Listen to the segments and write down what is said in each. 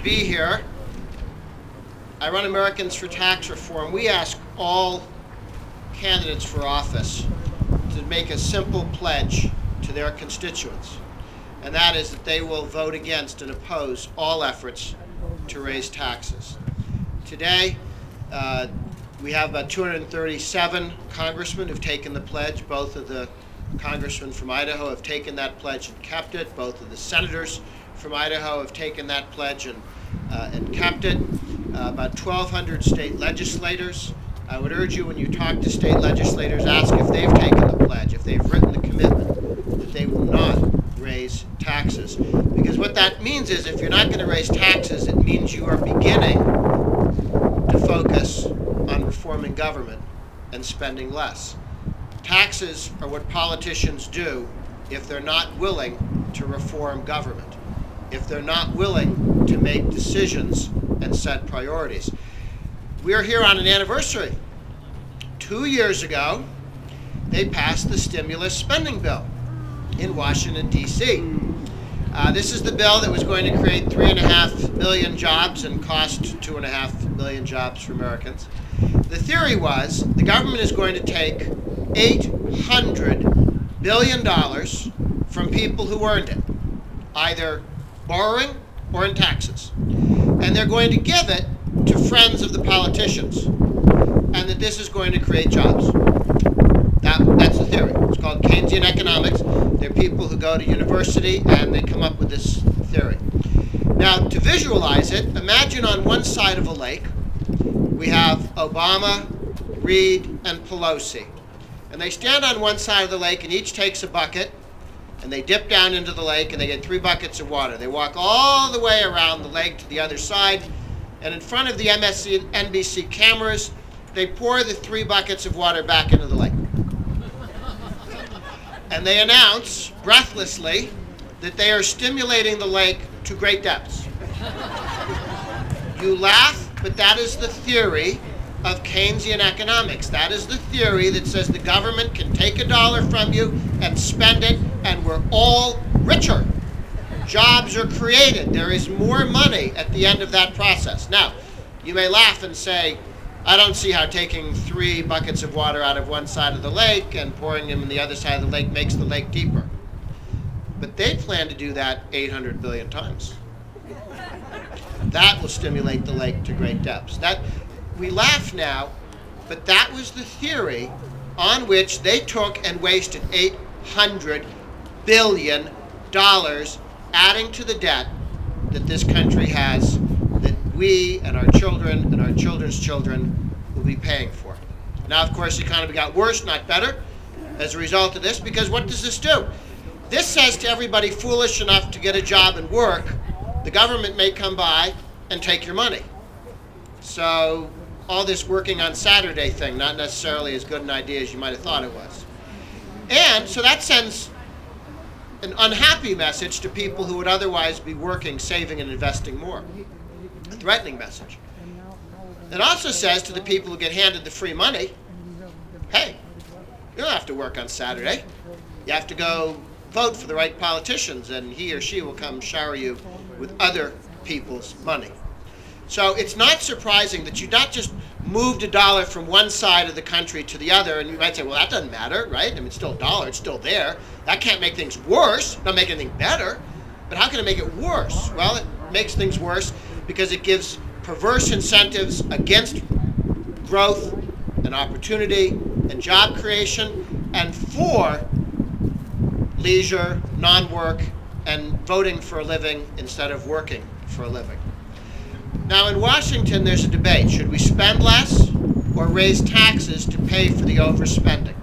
be here. I run Americans for Tax Reform. We ask all candidates for office to make a simple pledge to their constituents, and that is that they will vote against and oppose all efforts to raise taxes. Today, we have about 237 congressmen who've taken the pledge. Both of the congressmen from Idaho have taken that pledge and kept it. Both of the senators from Idaho have taken that pledge and kept it. About 1,200 state legislators. I would urge you, when you talk to state legislators, ask if they've taken the pledge, if they've written the commitment that they will not raise taxes. Because what that means is, if you're not going to raise taxes, it means you are beginning to focus on reforming government and spending less. Taxes are what politicians do if they're not willing to reform government, if they're not willing to make decisions and set priorities. We're here on an anniversary. 2 years ago, they passed the stimulus spending bill in Washington, D.C. This is the bill that was going to create 3.5 million jobs and cost 2.5 million jobs for Americans. The theory was the government is going to take $800 billion from people who earned it, either borrowing or in taxes. And they're going to give it to friends of the politicians, and that this is going to create jobs. That's the theory. It's called Keynesian economics. They're people who go to university and they come up with this theory. Now, to visualize it, imagine on one side of a lake we have Obama, Reid, and Pelosi. And they stand on one side of the lake and each takes a bucket, and they dip down into the lake and they get 3 buckets of water. They walk all the way around the lake to the other side, and in front of the NBC cameras, they pour the 3 buckets of water back into the lake. And they announce, breathlessly, that they are stimulating the lake to great depths. You laugh, but that is the theory of Keynesian economics. That is the theory that says the government can take $1 from you and spend it, and we're all richer. Jobs are created. There is more money at the end of that process. Now, you may laugh and say, I don't see how taking 3 buckets of water out of one side of the lake and pouring them in the other side of the lake makes the lake deeper. But they plan to do that 800 billion times. That will stimulate the lake to great depths. We laugh now, but that was the theory on which they took and wasted $800 billion, adding to the debt that this country has, that we and our children and our children's children will be paying for. Now, of course, the economy got worse, not better, as a result of this, because what does this do? This says to everybody foolish enough to get a job and work, the government may come by and take your money. So all this working on Saturday thing, not necessarily as good an idea as you might have thought it was. And so that sends an unhappy message to people who would otherwise be working, saving, and investing more. A threatening message. It also says to the people who get handed the free money, hey, you don't have to work on Saturday. You have to go vote for the right politicians, and he or she will come shower you with other people's money. So it's not surprising that you not just moved $1 from one side of the country to the other, and you might say, well, that doesn't matter, right? I mean, it's still $1, it's still there. That can't make things worse, not make anything better. But how can it make it worse? Well, it makes things worse because it gives perverse incentives against growth and opportunity and job creation, and for leisure, non-work, and voting for a living instead of working for a living. Now, in Washington, there's a debate. Should we spend less or raise taxes to pay for the overspending?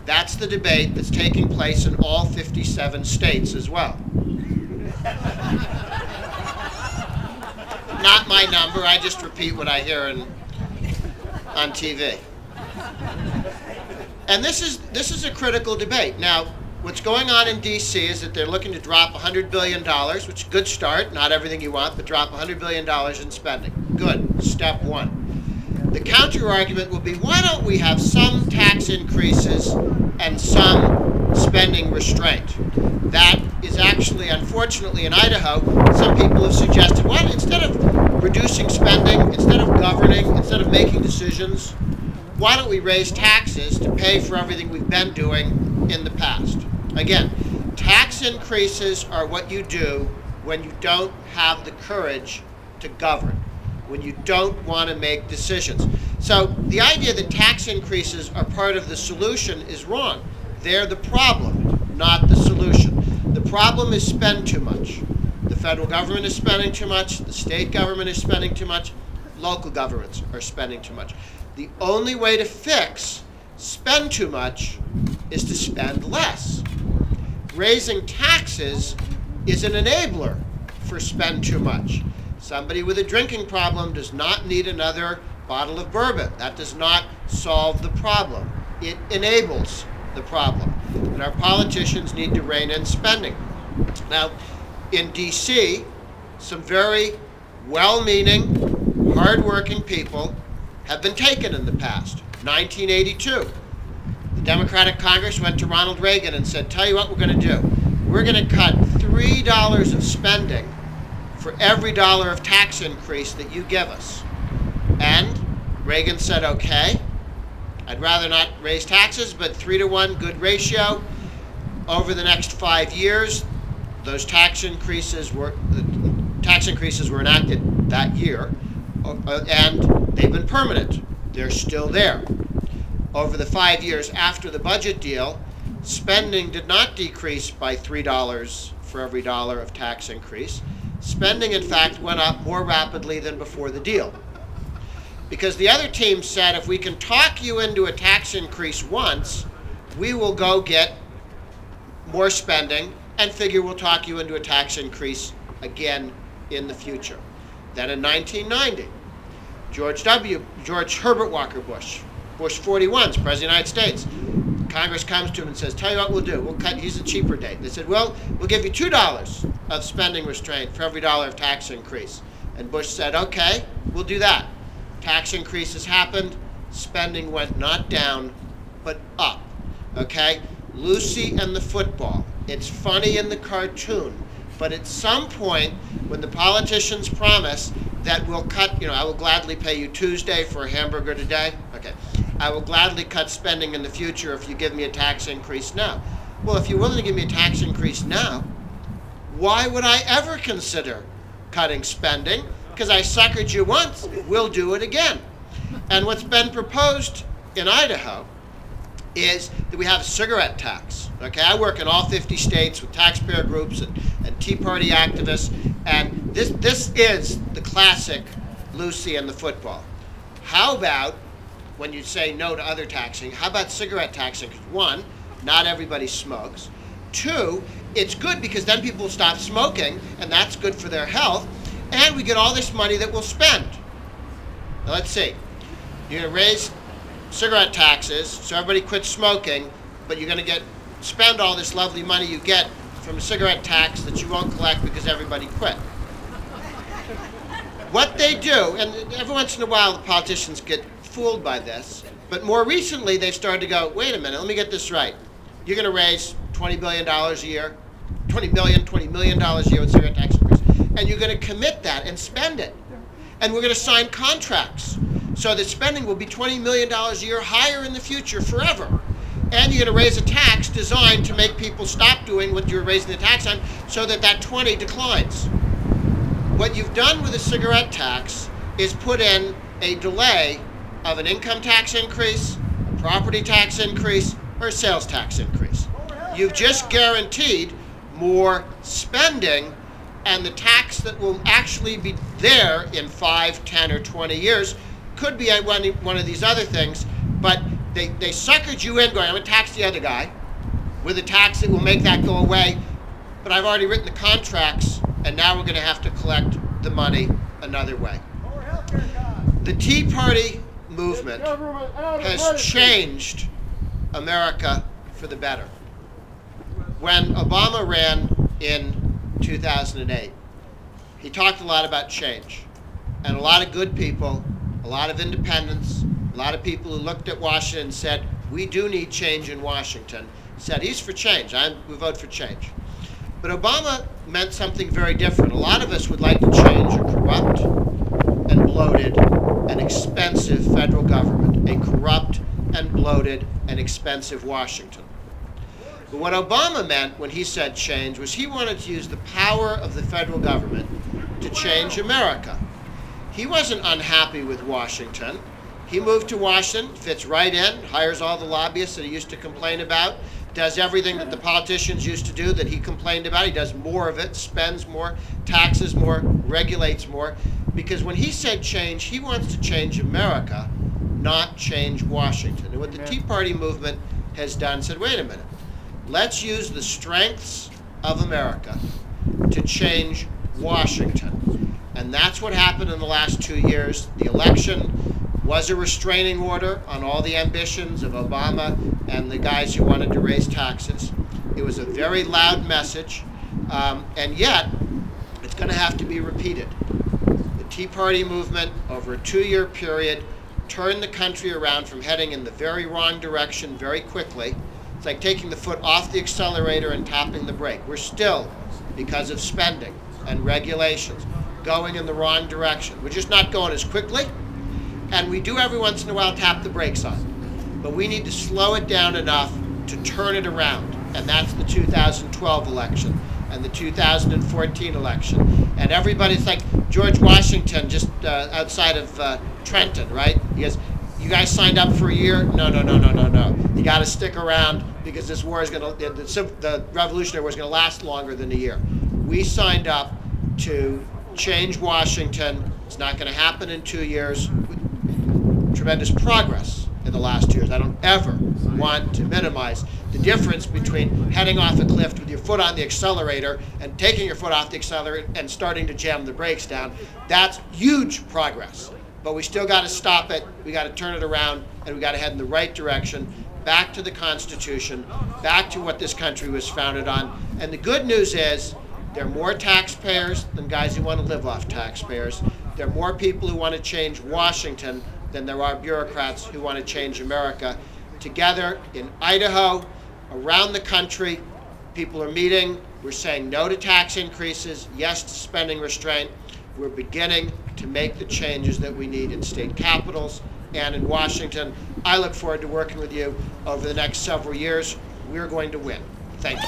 That's the debate that's taking place in all 57 states as well. Not my number. I just repeat what I hear on TV. And this is a critical debate. Now, what's going on in D.C. is that they're looking to drop $100 billion, which is a good start, not everything you want, but drop $100 billion in spending. Good, step one. The counter-argument will be, why don't we have some tax increases and some spending restraint? That is is actually, unfortunately, in Idaho, some people have suggested, well, instead of reducing spending, instead of governing, instead of making decisions, why don't we raise taxes to pay for everything we've been doing in the past? Again, tax increases are what you do when you don't have the courage to govern, when you don't want to make decisions. So the idea that tax increases are part of the solution is wrong. They're the problem, not the solution. The problem is spend too much. The federal government is spending too much. The state government is spending too much. Local governments are spending too much. The only way to fix spend too much is to spend less. Raising taxes is an enabler for spend too much. Somebody with a drinking problem does not need another bottle of bourbon. That does not solve the problem. It enables the problem. And our politicians need to rein in spending. Now, in D.C., some very well-meaning, hard-working people have been taken in the past. 1982, the Democratic Congress went to Ronald Reagan and said, tell you what we're going to do. We're going to cut $3 of spending for every dollar of tax increase that you give us. And Reagan said, okay, I'd rather not raise taxes, but 3-to-1, good ratio. Over the next 5 years, those tax increases were enacted that year, and they've been permanent. They're still there. Over the 5 years after the budget deal, spending did not decrease by $3 for every dollar of tax increase. Spending, in fact, went up more rapidly than before the deal. Because the other team said, if we can talk you into a tax increase once, we will go get more spending and figure we'll talk you into a tax increase again in the future. Then in 1990, George Herbert Walker Bush, Bush 41's President of the United States, Congress comes to him and says, tell you what we'll do. We'll cut, he's a cheaper date. They said, well, we'll give you $2 of spending restraint for every dollar of tax increase. And Bush said, okay, we'll do that. Tax increases happened. Spending went not down, but up. Okay? Lucy and the football. It's funny in the cartoon, but at some point, when the politicians promise that we'll cut, I will gladly pay you Tuesday for a hamburger today. Okay. I will gladly cut spending in the future if you give me a tax increase now. Well, if you're willing to give me a tax increase now, why would I ever consider cutting spending? Because I suckered you once, we'll do it again. And what's been proposed in Idaho is that we have a cigarette tax. Okay, I work in all 50 states with taxpayer groups and Tea Party activists, and this is the classic Lucy and the football. How about, when you say no to other taxing, how about cigarette taxing? Because one, not everybody smokes. Two, it's good because then people stop smoking, and that's good for their health, and we get all this money that we'll spend. Now let's see. You're going to raise cigarette taxes so everybody quits smoking, but you're going to spend all this lovely money you get from a cigarette tax that you won't collect because everybody quit. What they do, and every once in a while the politicians get fooled by this, but more recently they've started to go, wait a minute, let me get this right. You're going to raise $20 billion a year, $20 million a year with cigarette tax increase, and you're going to commit that and spend it. And we're going to sign contracts so that spending will be $20 million a year higher in the future forever. And you're going to raise a tax designed to make people stop doing what you're raising the tax on so that that 20 declines. What you've done with a cigarette tax is put in a delay of an income tax increase, a property tax increase, or a sales tax increase. You've just guaranteed more spending, and the tax that will actually be there in 5, 10, or 20 years could be one of these other things, but they suckered you in going, I'm going to tax the other guy with a tax that will make that go away, but I've already written the contracts, and now we're going to have to collect the money another way. The Tea Party movement has changed America for the better. When Obama ran in 2008, he talked a lot about change, and a lot of good people, a lot of independents, a lot of people who looked at Washington and said, we do need change in Washington, said he's for change. We vote for change. But But Obama meant something very different. A lot of us would like to change a corrupt and bloated and expensive federal government, a corrupt and bloated and expensive Washington. But what Obama meant when he said change was he wanted to use the power of the federal government to change America. He wasn't unhappy with Washington. He moved to Washington, fits right in, hires all the lobbyists that he used to complain about, does everything that the politicians used to do that he complained about. He does more of it, spends more, taxes more, regulates more. Because when he said change, he wants to change America, not change Washington. And what the Tea Party movement has done said, wait a minute, let's use the strengths of America to change Washington. And that's what happened in the last 2 years. The election was a restraining order on all the ambitions of Obama and the guys who wanted to raise taxes. It was a very loud message, and yet it's going to have to be repeated. The Tea Party movement, over a 2-year period, turned the country around from heading in the very wrong direction very quickly. It's like taking the foot off the accelerator and tapping the brake. We're still, because of spending and regulations, going in the wrong direction. We're just not going as quickly. And we do every once in a while tap the brakes on. But we need to slow it down enough to turn it around. And that's the 2012 election and the 2014 election. And everybody's like George Washington just outside of Trenton, right? He goes, you guys signed up for a year? No, no, no, no, no, no. You got to stick around because this war is going to, the Revolutionary War is going to last longer than a year. We signed up to change Washington. It's not going to happen in 2 years. Tremendous progress in the last 2 years. I don't ever want to minimize the difference between heading off a cliff with your foot on the accelerator and taking your foot off the accelerator and starting to jam the brakes down. That's huge progress. But we still got to stop it. We got to turn it around, and we got to head in the right direction, back to the Constitution, back to what this country was founded on. And the good news is there are more taxpayers than guys who want to live off taxpayers. There are more people who want to change Washington than there are bureaucrats who want to change America. Together in Idaho, around the country, people are meeting. We're saying no to tax increases, yes to spending restraint. We're beginning to make the changes that we need in state capitals and in Washington. I look forward to working with you over the next several years. We're going to win. Thank you.